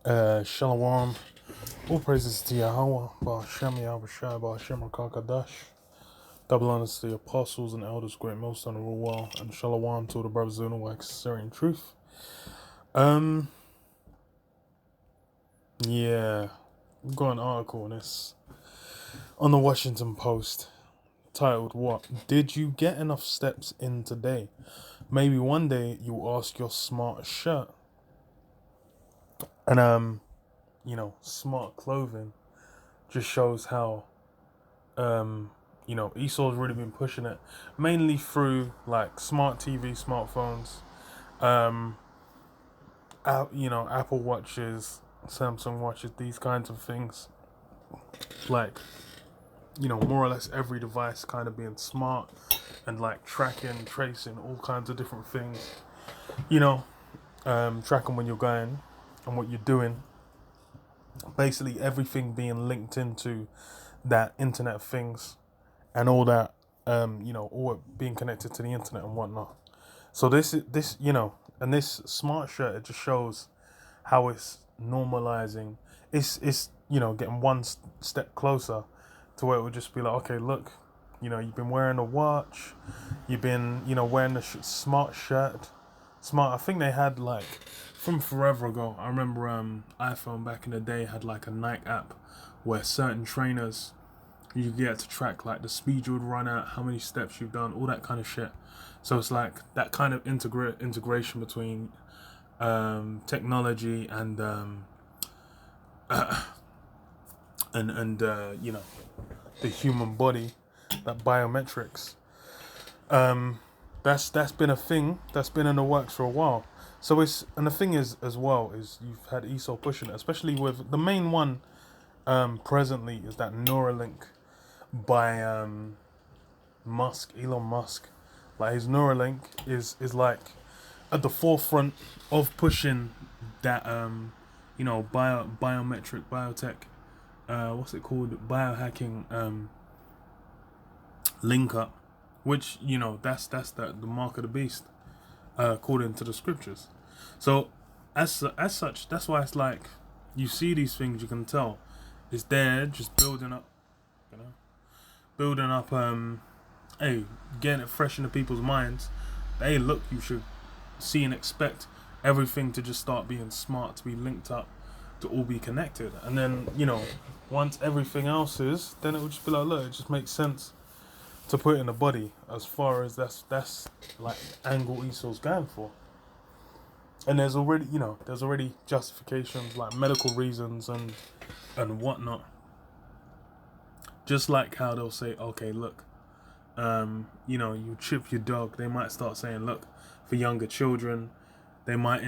Shalom. All praises to Yahweh, Ba'ashem Yahushua, Ba'ashem Rakakadash. Double honors to the apostles and elders, great most on the rule well, and Shalom to the brothers in the wax, Syrian truth. Yeah, we've got an article on this on the Washington Post titled, "What? Did you get enough steps in today? Maybe one day you'll ask your smart shirt." And smart clothing just shows how Esau's really been pushing it, mainly through like smart TV, smartphones, um, Apple watches, Samsung watches, these kinds of things. Like, more or less every device kind of being smart and like tracking, tracing all kinds of different things. Tracking when you're going and what you're doing. Basically, everything being linked into that Internet of Things and all that, all it being connected to the internet and whatnot. So and this smart shirt, it just shows how it's normalizing. It's getting one step closer to where it would just be like, okay, look, you've been wearing a watch, you've been, wearing the smart shirt, smart. I think they had like from forever ago. I remember iPhone back in the day had like a Nike app where certain trainers you get to track like the speed you would run at, how many steps you've done, all that kind of shit. So it's like that kind of integration between technology and the human body, that biometrics. That's been a thing that's been in the works for a while. So the thing is as well is you've had Esau pushing it, especially with the main one presently is that Neuralink by Elon Musk. Like his Neuralink is like at the forefront of pushing that biometric biotech, what's it called, biohacking link up, which that's the mark of the beast, according to the scriptures. So as such, that's why it's like you see these things, you can tell it's there, just building up, hey, getting it fresh into people's minds. Hey, look, you should see and expect everything to just start being smart, to be linked up, to all be connected. And then, once everything else is, then it would just be like, look, it just makes sense to put it in the body, as far as that's like angle Esau's going for. And there's already justifications like medical reasons and whatnot. Just like how they'll say, okay, look, you chip your dog. They might start saying, look, for younger children, they might,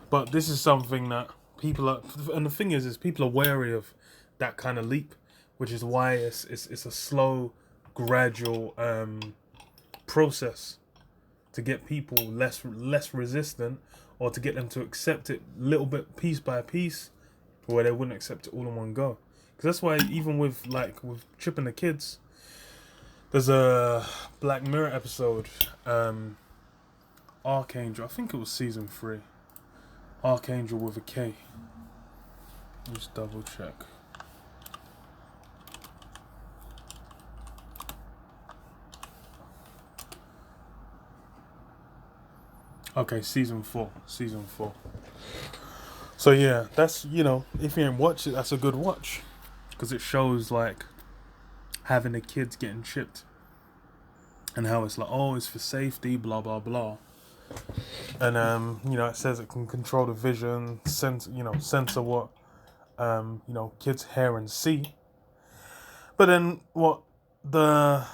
but this is something that people are, and the thing is people are wary of that kind of leap, which is why it's a slow, gradual process to get people less resistant, or to get them to accept it little bit, piece by piece, where they wouldn't accept it all in one go. Because that's why even with chipping the kids, there's a Black Mirror episode, Archangel, I think it was season 3, Archangel with a K. Just double check. Okay, season 4. So yeah, that's, if you ain't watch it, that's a good watch, because it shows like having the kids getting chipped and how it's like, oh, it's for safety, blah blah blah. And it says it can control the vision, censor what kids hear and see. But then what the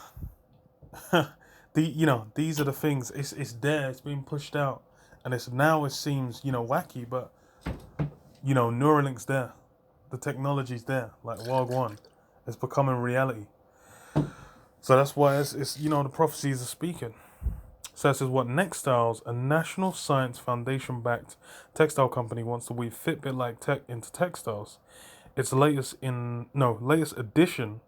these are the things. It's there. It's being pushed out, and it seems wacky, but Neuralink's there, the technology's there. Like Wagwan, it's becoming reality. So that's why it's the prophecies are speaking. So this is what Nextiles, a National Science Foundation-backed textile company, wants to weave Fitbit-like tech into textiles. Its latest addition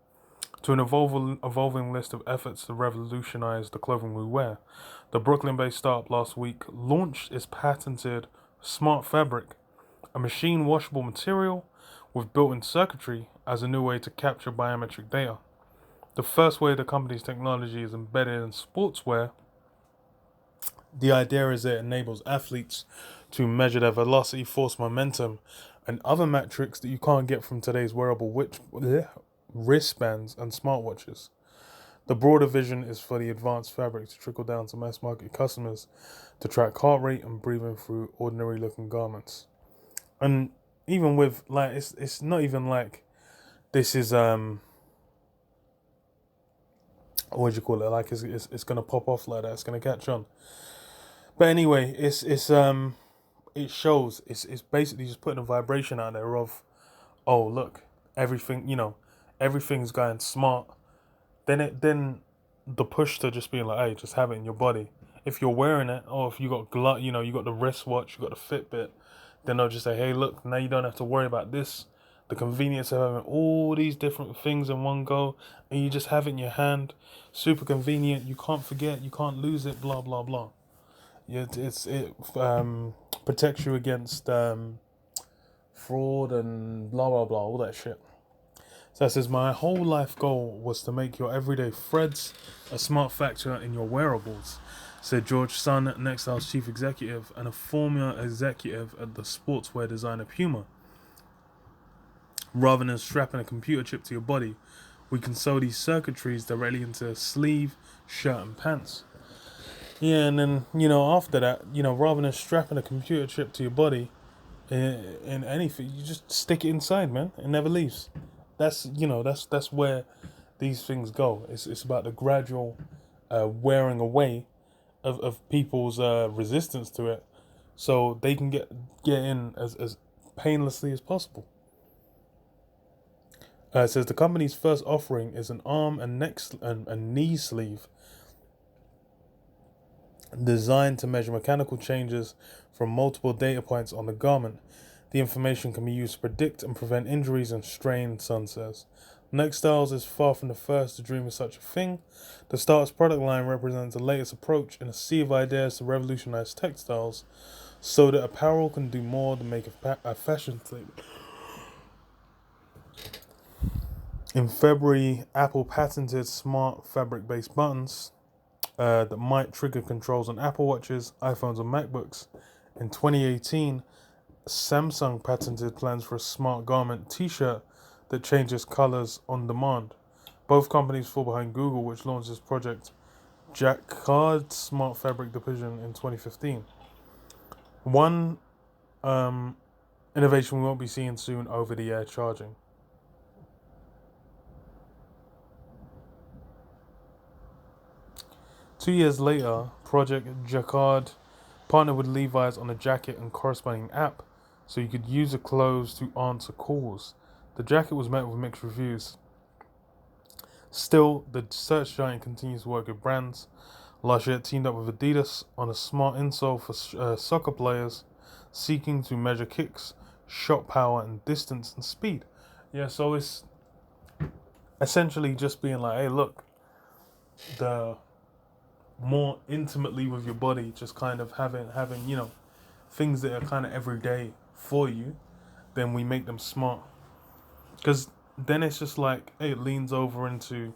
to an evolving list of efforts to revolutionize the clothing we wear. The Brooklyn-based startup last week launched its patented smart fabric, a machine washable material with built-in circuitry as a new way to capture biometric data. The first way the company's technology is embedded in sportswear, the idea is it enables athletes to measure their velocity, force, momentum, and other metrics that you can't get from today's wearable wristbands and smartwatches. The broader vision is for the advanced fabric to trickle down to mass market customers to track heart rate and breathing through ordinary looking garments. And even with like it's not even like this is what do you call it, like it's gonna pop off like that, it's gonna catch on. But anyway, it shows it's basically just putting a vibration out there of, oh look, everything, everything's going smart. Then the push to just being like, hey, just have it in your body. If you're wearing it, or if you got you got the wristwatch, you got the Fitbit, then they'll just say, hey, look, now you don't have to worry about this. The convenience of having all these different things in one go, and you just have it in your hand. Super convenient. You can't forget. You can't lose it. Blah blah blah. Yeah, it protects you against fraud and blah blah blah, all that shit. So it says, my whole life goal was to make your everyday threads a smart factor in your wearables, said George Sun, Nextile's chief executive and a former executive at the sportswear designer Puma. Rather than strapping a computer chip to your body, we can sew these circuitries directly into a sleeve, shirt and pants. Yeah, and then, after that, rather than strapping a computer chip to your body in anything, you just stick it inside, man. It never leaves. That's where these things go. It's about the gradual wearing away of people's resistance to it, so they can get in as painlessly as possible. It says the company's first offering is an arm and neck and knee sleeve designed to measure mechanical changes from multiple data points on the garment. The information can be used to predict and prevent injuries and strain, Sun says. Nextiles is far from the first to dream of such a thing. The startup's product line represents the latest approach in a sea of ideas to revolutionize textiles so that apparel can do more than make a fashion statement. In February, Apple patented smart fabric-based buttons that might trigger controls on Apple Watches, iPhones, and MacBooks. In 2018, Samsung patented plans for a smart garment t-shirt that changes colors on demand. Both companies fall behind Google, which launched this project Jacquard Smart Fabric Division in 2015. One innovation we won't be seeing soon: over-the-air charging. Two years later, Project Jacquard partnered with Levi's on a jacket and corresponding app, so you could use the clothes to answer calls. The jacket was met with mixed reviews. Still, the search giant continues to work with brands. Last year, it teamed up with Adidas on a smart insole for soccer players seeking to measure kicks, shot power, and distance and speed. Yeah, so it's essentially just being like, hey, look, the more intimately with your body, just kind of having things that are kind of everyday for you, then we make them smart. Because then it's just like, hey, it leans over into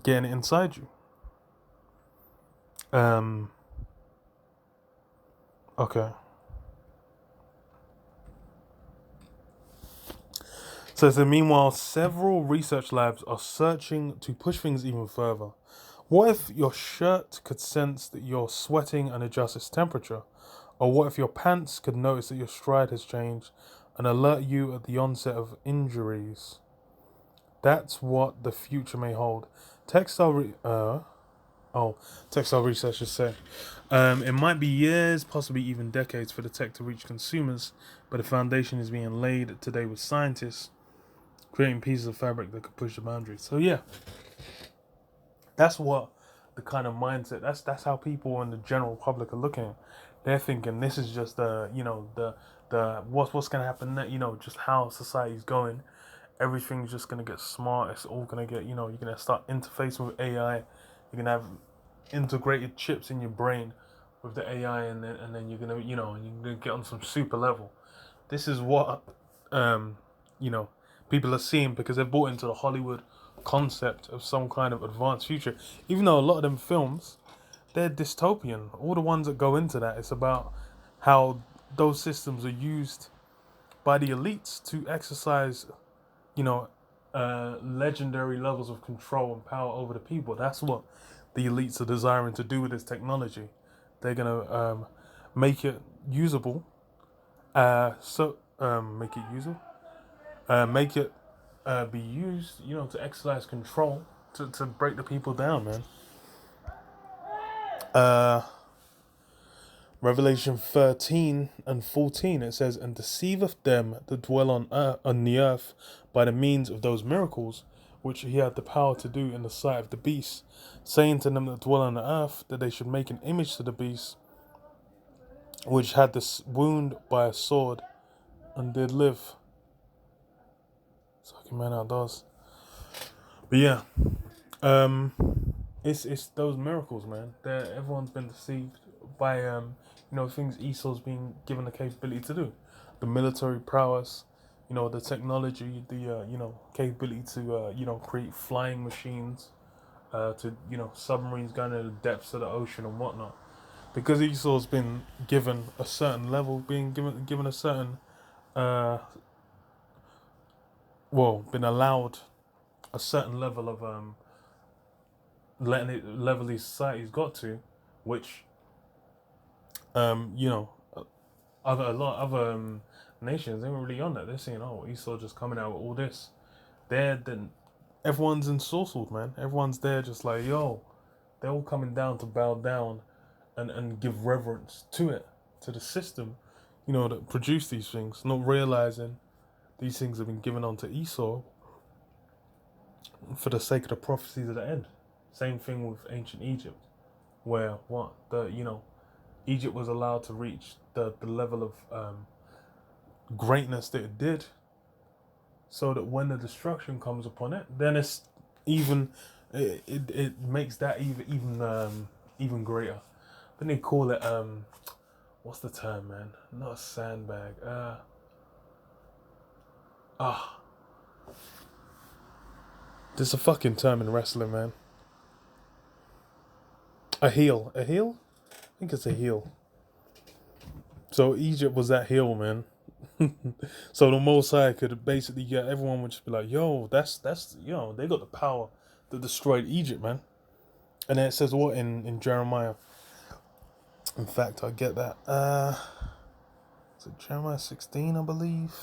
getting it inside you. Okay. So meanwhile, several research labs are searching to push things even further. What if your shirt could sense that you're sweating and adjust its temperature? Or what if your pants could notice that your stride has changed and alert you at the onset of injuries? That's what the future may hold. Textile researchers say it might be years, possibly even decades, for the tech to reach consumers, but the foundation is being laid today with scientists creating pieces of fabric that could push the boundaries. So yeah, that's what the kind of mindset. That's how people in the general public are looking. They're thinking this is just the what's gonna happen next. Just how society's going. Everything's just gonna get smart. It's all gonna get you're gonna start interfacing with AI. You're gonna have integrated chips in your brain with the AI, and then you're gonna you're gonna get on some super level. this is what you know, people are seeing because they're bought into the Hollywood concept of some kind of advanced future. Even though a lot of them films, they're dystopian. All the ones that go into that, it's about how those systems are used by the elites to exercise, you know, legendary levels of control and power over the people. That's what the elites are desiring to do with this technology. They're gonna make it usable. Make it usable. Make it be used, you know, to exercise control to break the people down, man. Uh, Revelation 13 and 14, it says, and deceiveth them that dwell on the earth by the means of those miracles which he had the power to do in the sight of the beast, saying to them that dwell on the earth that they should make an image to the beast, which had this wound by a sword and did live. Sucking man outdoors. But yeah, it's those miracles, man. Everyone's been deceived by you know, things Esau's been given the capability to do, the military prowess, you know, the technology, the you know, capability to you know, create flying machines, to, you know, submarines going to the depths of the ocean and whatnot. Because Esau's been given a certain level, being given a certain been allowed a certain level of level these societies got to, which you know, a lot of other nations, they were really on that. They're saying, oh, Esau just coming out with all this. Then everyone's ensorcelled, man. Everyone's there just like, yo, they're all coming down to bow down and give reverence to it, to the system, you know, that produced these things, not realizing these things have been given onto Esau for the sake of the prophecies of the end. Same thing with ancient Egypt, where Egypt was allowed to reach the level of greatness that it did, so that when the destruction comes upon it, then it's even it makes that even greater. Then they call it what's the term, man? Not a sandbag. There's a fucking term in wrestling, man. A heel. A heel? I think it's a heel. So Egypt was that heel, man. So the Most High could basically get everyone would just be like, yo, that's you know, they got the power that destroyed Egypt, man. And then it says what in Jeremiah? In fact, I get that. Is it Jeremiah 16, I believe?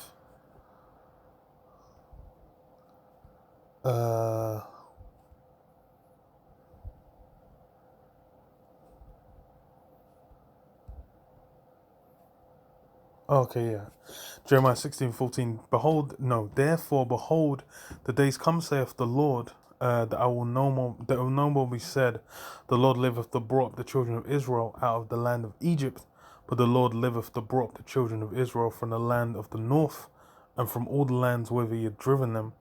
Okay, yeah. Jeremiah 16:14. Therefore, behold, the days come, saith the Lord, that will no more be said, the Lord liveth that brought up the children of Israel out of the land of Egypt, but the Lord liveth that brought up the children of Israel from the land of the north, and from all the lands whither he had driven them,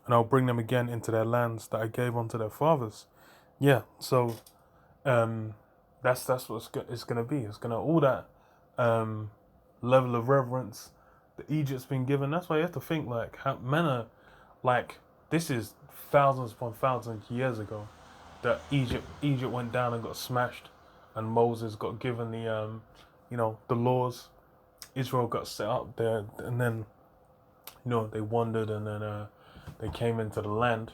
and I'll bring them again into their lands that I gave unto their fathers. Yeah, so that's what it's gonna be. It's gonna all that level of reverence that Egypt's been given. That's why you have to think like how men are like, this is thousands upon thousands of years ago that Egypt went down and got smashed, and Moses got given the the laws. Israel got set up there, and then they wandered, and then they came into the land.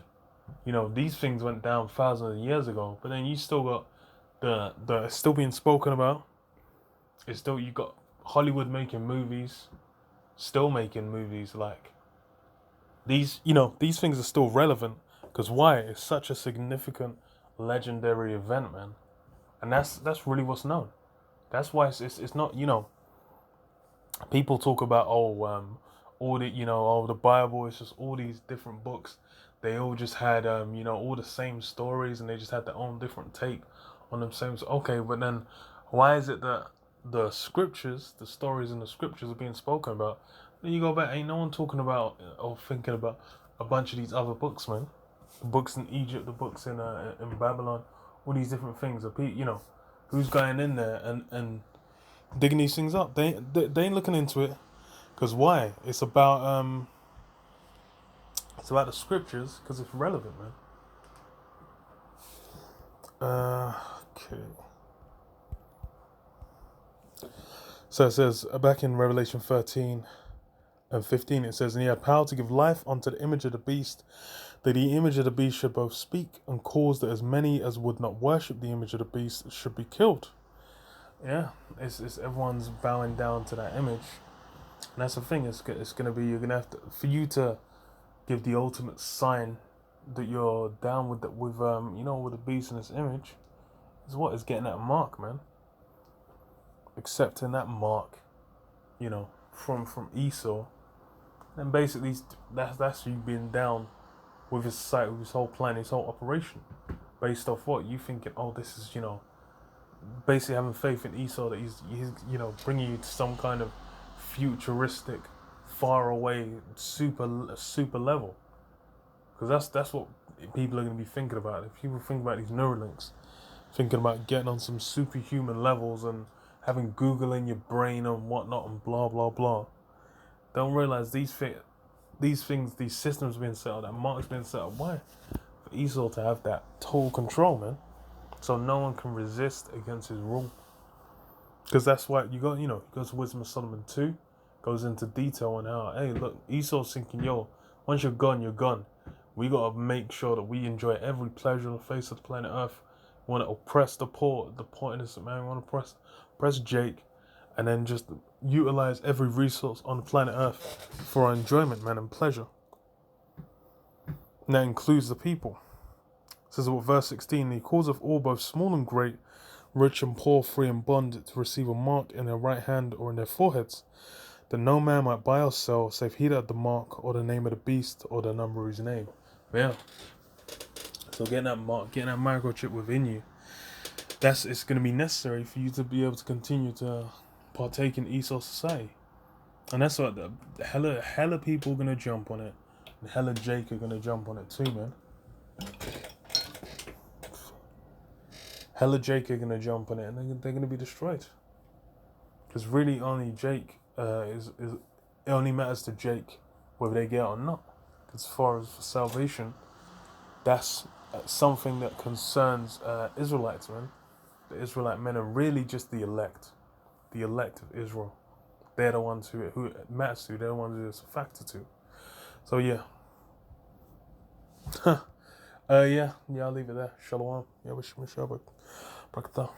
These things went down thousands of years ago, but then you still got the it's still being spoken about. It's still, you got Hollywood making movies, still making movies like these. These things are still relevant because why? It's such a significant, legendary event, man, and that's really what's known. That's why it's not. People talk about all the Bible. It's just all these different books. They all just had all the same stories, and they just had their own different take on them same. Okay, but then why is it that the scriptures, the stories in the scriptures are being spoken about? Then you go back, ain't no one talking about or thinking about a bunch of these other books, man. The books in Egypt, the books in Babylon, all these different things. Who's going in there and digging these things up? They ain't looking into it, Because why? It's about the scriptures because it's relevant, man. Okay. So it says back in Revelation 13 and 15, it says, "And he had power to give life unto the image of the beast, that the image of the beast should both speak and cause that as many as would not worship the image of the beast should be killed." Yeah, it's everyone's bowing down to that image, and that's the thing. It's gonna be, you're gonna have to, for you to give the ultimate sign that you're down with with the beast in its image. Is what is getting that mark, man. Accepting that mark, from Esau, and basically that's you being down with his site, with his whole plan, his whole operation, based off what you thinking. Oh, this is basically having faith in Esau that he's bringing you to some kind of futuristic, far away, super level, because that's what people are going to be thinking about. If people think about these Neuralinks, thinking about getting on some superhuman levels and having Google in your brain and whatnot and blah blah blah, don't realize these things, these systems being set up, that mark's being set up. Why? For Esau to have that total control, man. So no one can resist against his rule. Because that's why you go to Wisdom of Solomon 2, goes into detail on how, hey, look, Esau's thinking, once you're gone, you're gone. We got to make sure that we enjoy every pleasure on the face of the planet Earth. We want to oppress the poor, innocent man. We want to oppress Jake, and then just utilize every resource on the planet Earth for our enjoyment, man, and pleasure. And that includes the people. It says what verse 16, "He calls of all, both small and great, rich and poor, free and bond, to receive a mark in their right hand or in their foreheads, that no man might buy or sell, save he that had the mark, or the name of the beast, or the number of his name." Yeah. So getting that mark, getting that microchip within you, it's going to be necessary for you to be able to continue to partake in Esau's society. And that's what the hella people are going to jump on it. And hella Jake are going to jump on it too, man. Hella Jake are going to jump on it, and they're going to be destroyed. Because really only Jake it only matters to Jake whether they get it or not. As far as for salvation, that's something that concerns Israelites, man. The Israelite men are really just the elect of Israel. They're the ones who it matters to. They're the ones who it's a factor to. So yeah. I'll leave it there. Shalom. Yeah, wish me shabbat. Barakatah.